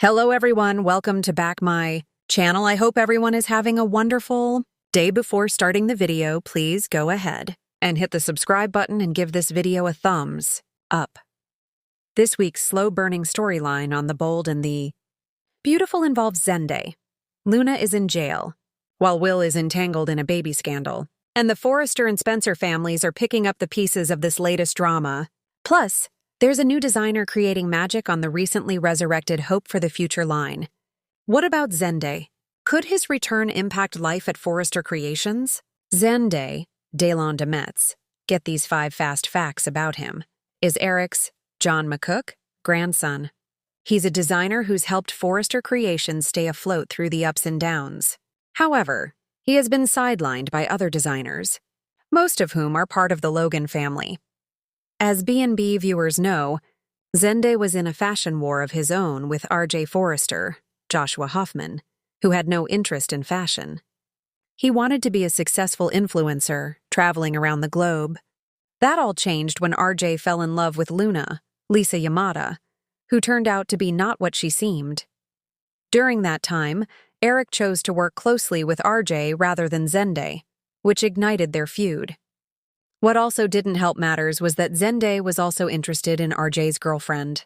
Hello everyone, welcome to back my channel. I hope everyone is having a wonderful day. Before starting the video, please go ahead and hit the subscribe button and give this video a thumbs up. This week's slow-burning storyline on The Bold and the Beautiful involves Zende. Luna is in jail, while Will is entangled in a baby scandal, and the Forrester and Spencer families are picking up the pieces of this latest drama. Plus, there's a new designer creating magic on the recently resurrected Hope for the Future line. What about Zende? Could his return impact life at Forrester Creations? Zende, Delon de Metz, get these 5 fast facts about him, is Eric's, John McCook, grandson. He's a designer who's helped Forrester Creations stay afloat through the ups and downs. However, he has been sidelined by other designers, most of whom are part of the Logan family. As B&B viewers know, Zende was in a fashion war of his own with R.J. Forrester, Joshua Hoffman, who had no interest in fashion. He wanted to be a successful influencer, traveling around the globe. That all changed when R.J. fell in love with Luna, Lisa Yamada, who turned out to be not what she seemed. During that time, Eric chose to work closely with R.J. rather than Zende, which ignited their feud. What also didn't help matters was that Zende was also interested in RJ's girlfriend.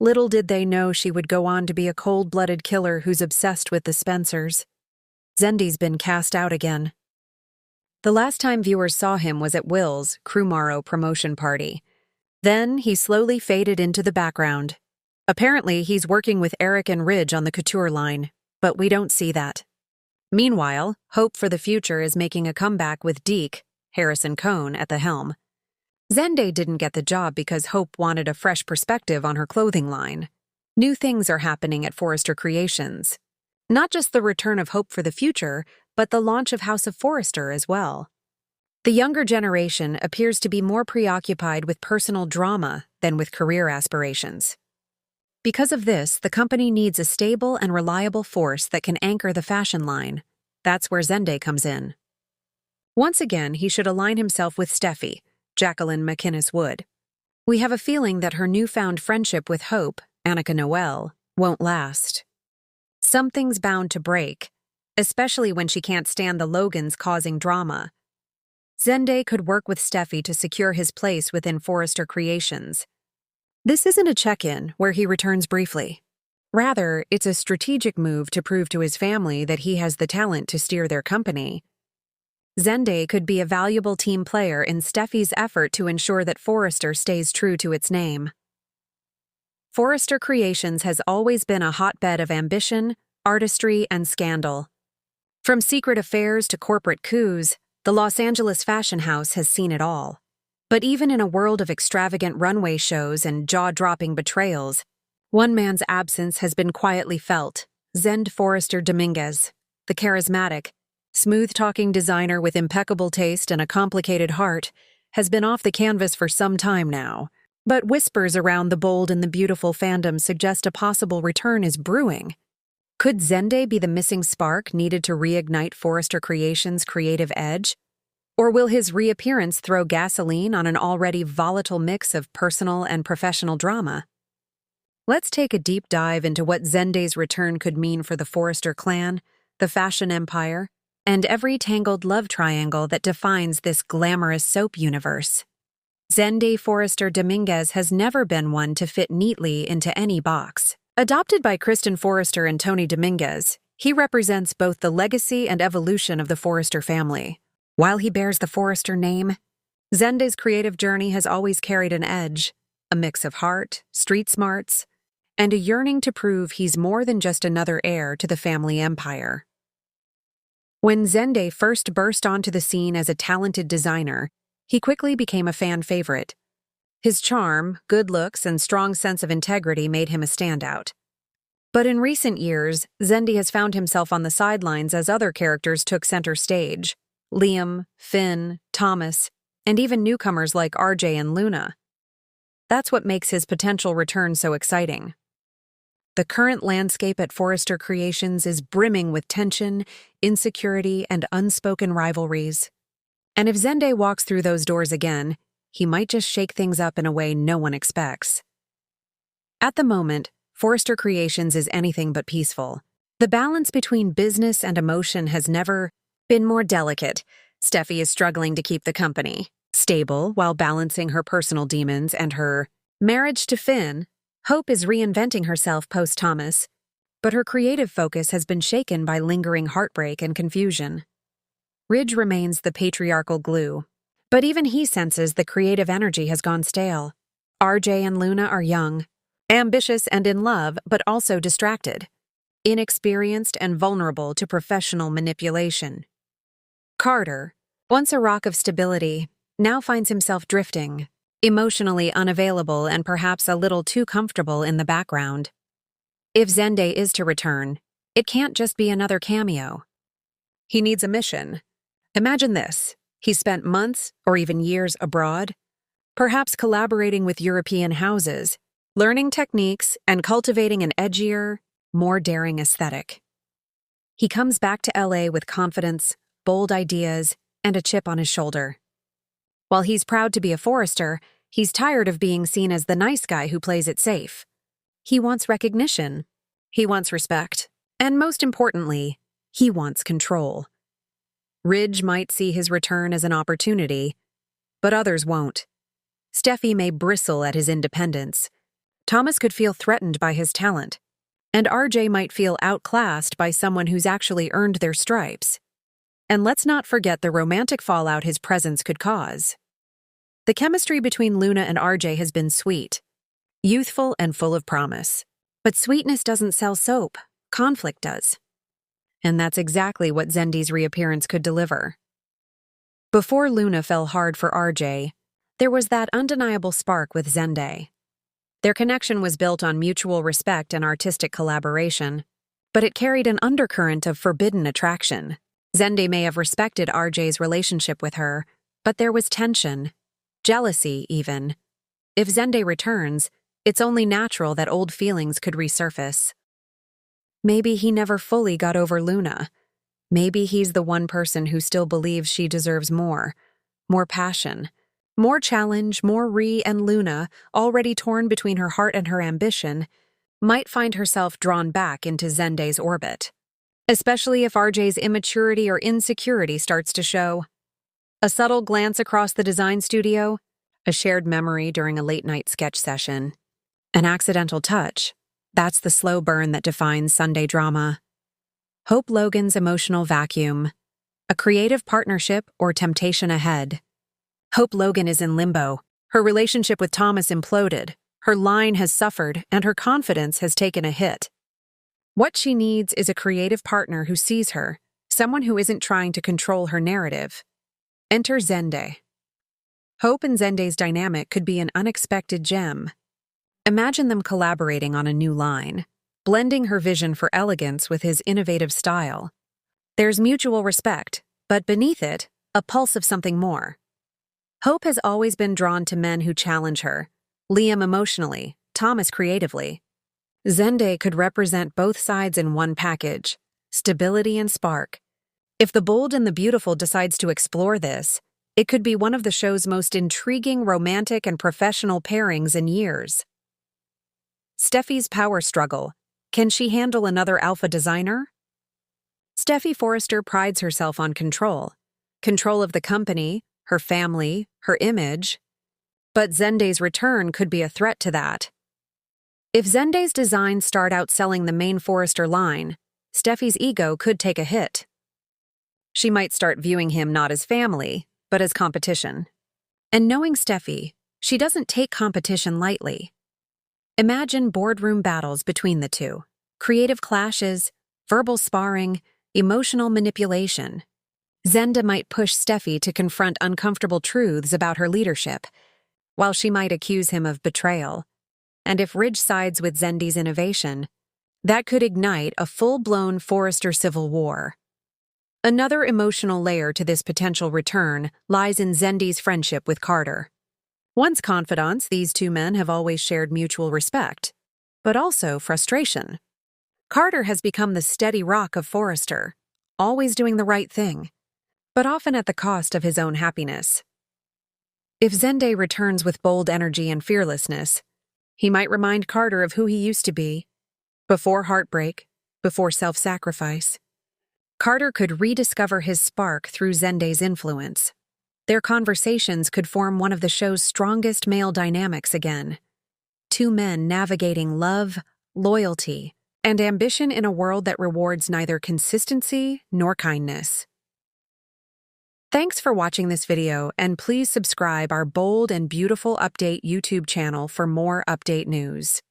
Little did they know she would go on to be a cold-blooded killer who's obsessed with the Spencers. Zende's been cast out again. The last time viewers saw him was at Will's Crewmaro promotion party. Then he slowly faded into the background. Apparently, he's working with Eric and Ridge on the couture line, but we don't see that. Meanwhile, Hope for the Future is making a comeback with Deke, Harrison Cohn, at the helm. Zende didn't get the job because Hope wanted a fresh perspective on her clothing line. New things are happening at Forrester Creations. Not just the return of Hope for the Future, but the launch of House of Forrester as well. The younger generation appears to be more preoccupied with personal drama than with career aspirations. Because of this, the company needs a stable and reliable force that can anchor the fashion line. That's where Zende comes in. Once again, he should align himself with Steffi, Jacqueline McInnes Wood. We have a feeling that her newfound friendship with Hope, Annika Noel, won't last. Something's bound to break, especially when she can't stand the Logans causing drama. Zende could work with Steffi to secure his place within Forrester Creations. This isn't a check-in where he returns briefly. Rather, it's a strategic move to prove to his family that he has the talent to steer their company. Zende could be a valuable team player in Steffi's effort to ensure that Forrester stays true to its name. Forrester Creations has always been a hotbed of ambition, artistry, and scandal. From secret affairs to corporate coups, the Los Angeles fashion house has seen it all. But even in a world of extravagant runway shows and jaw-dropping betrayals, one man's absence has been quietly felt: Zende Forrester Dominguez, the charismatic, smooth-talking designer with impeccable taste and a complicated heart, has been off the canvas for some time now. But whispers around The Bold and the Beautiful fandom suggest a possible return is brewing. Could Zende be the missing spark needed to reignite Forrester Creations' creative edge? Or will his reappearance throw gasoline on an already volatile mix of personal and professional drama? Let's take a deep dive into what Zende's return could mean for the Forrester clan, the fashion empire, and every tangled love triangle that defines this glamorous soap universe. Zende Forrester Dominguez has never been one to fit neatly into any box. Adopted by Kristen Forrester and Tony Dominguez, he represents both the legacy and evolution of the Forrester family. While he bears the Forrester name, Zende's creative journey has always carried an edge, a mix of heart, street smarts, and a yearning to prove he's more than just another heir to the family empire. When Zende first burst onto the scene as a talented designer, he quickly became a fan favorite. His charm, good looks, and strong sense of integrity made him a standout. But in recent years, Zende has found himself on the sidelines as other characters took center stage: Liam, Finn, Thomas, and even newcomers like RJ and Luna. That's what makes his potential return so exciting. The current landscape at Forrester Creations is brimming with tension, insecurity, and unspoken rivalries. And if Zende walks through those doors again, he might just shake things up in a way no one expects. At the moment, Forrester Creations is anything but peaceful. The balance between business and emotion has never been more delicate. Steffi is struggling to keep the company stable while balancing her personal demons and her marriage to Finn. Hope is reinventing herself post-Thomas, but her creative focus has been shaken by lingering heartbreak and confusion. Ridge remains the patriarchal glue, but even he senses the creative energy has gone stale. RJ and Luna are young, ambitious and in love, but also distracted, inexperienced and vulnerable to professional manipulation. Carter, once a rock of stability, now finds himself drifting, emotionally unavailable and perhaps a little too comfortable in the background. If Zende is to return, it can't just be another cameo. He needs a mission. Imagine this. He spent months or even years abroad, perhaps collaborating with European houses, learning techniques and cultivating an edgier, more daring aesthetic. He comes back to LA with confidence, bold ideas, and a chip on his shoulder. While he's proud to be a Forrester, he's tired of being seen as the nice guy who plays it safe. He wants recognition. He wants respect. And most importantly, he wants control. Ridge might see his return as an opportunity, but others won't. Steffi may bristle at his independence. Thomas could feel threatened by his talent, and RJ might feel outclassed by someone who's actually earned their stripes. And let's not forget the romantic fallout his presence could cause. The chemistry between Luna and RJ has been sweet, youthful and full of promise. But sweetness doesn't sell soap, conflict does. And that's exactly what Zende's reappearance could deliver. Before Luna fell hard for RJ, there was that undeniable spark with Zende. Their connection was built on mutual respect and artistic collaboration, but it carried an undercurrent of forbidden attraction. Zende may have respected RJ's relationship with her, but there was tension, jealousy even. If Zende returns, it's only natural that old feelings could resurface. Maybe he never fully got over Luna. Maybe he's the one person who still believes she deserves more passion, more challenge, more and Luna, already torn between her heart and her ambition, might find herself drawn back into Zende's orbit. Especially if RJ's immaturity or insecurity starts to show. A subtle glance across the design studio, a shared memory during a late-night sketch session, an accidental touch. That's the slow burn that defines Sunday drama. Hope Logan's emotional vacuum, a creative partnership or temptation ahead. Hope Logan is in limbo. Her relationship with Thomas imploded, her line has suffered, and her confidence has taken a hit. What she needs is a creative partner who sees her, someone who isn't trying to control her narrative. Enter Zende. Hope and Zende's dynamic could be an unexpected gem. Imagine them collaborating on a new line, blending her vision for elegance with his innovative style. There's mutual respect, but beneath it, a pulse of something more. Hope has always been drawn to men who challenge her, Liam emotionally, Thomas creatively. Zende could represent both sides in one package, stability and spark. If the bold and the beautiful decides to explore this, it could be one of the show's most intriguing romantic and professional pairings in years. Steffi's power struggle. Can she handle another alpha designer? Steffi Forrester prides herself on control. Control of the company, her family, her image. But Zende's return could be a threat to that. If Zende's designs start outselling the main Forrester line, Steffi's ego could take a hit. She might start viewing him not as family, but as competition. And knowing Steffi, she doesn't take competition lightly. Imagine boardroom battles between the two, creative clashes, verbal sparring, emotional manipulation. Zende might push Steffi to confront uncomfortable truths about her leadership, while she might accuse him of betrayal. And if Ridge sides with Zende's innovation, that could ignite a full-blown Forrester civil war. Another emotional layer to this potential return lies in Zende's friendship with Carter. Once confidants, these two men have always shared mutual respect, but also frustration. Carter has become the steady rock of Forrester, always doing the right thing, but often at the cost of his own happiness. If Zende returns with bold energy and fearlessness, He might remind Carter of who he used to be, before heartbreak, before self-sacrifice. Carter could rediscover his spark through Zende's influence. Their conversations could form one of the show's strongest male dynamics again. Two men navigating love, loyalty, and ambition in a world that rewards neither consistency nor kindness. Thanks for watching this video, and please subscribe our Bold and Beautiful Update YouTube channel for more update news.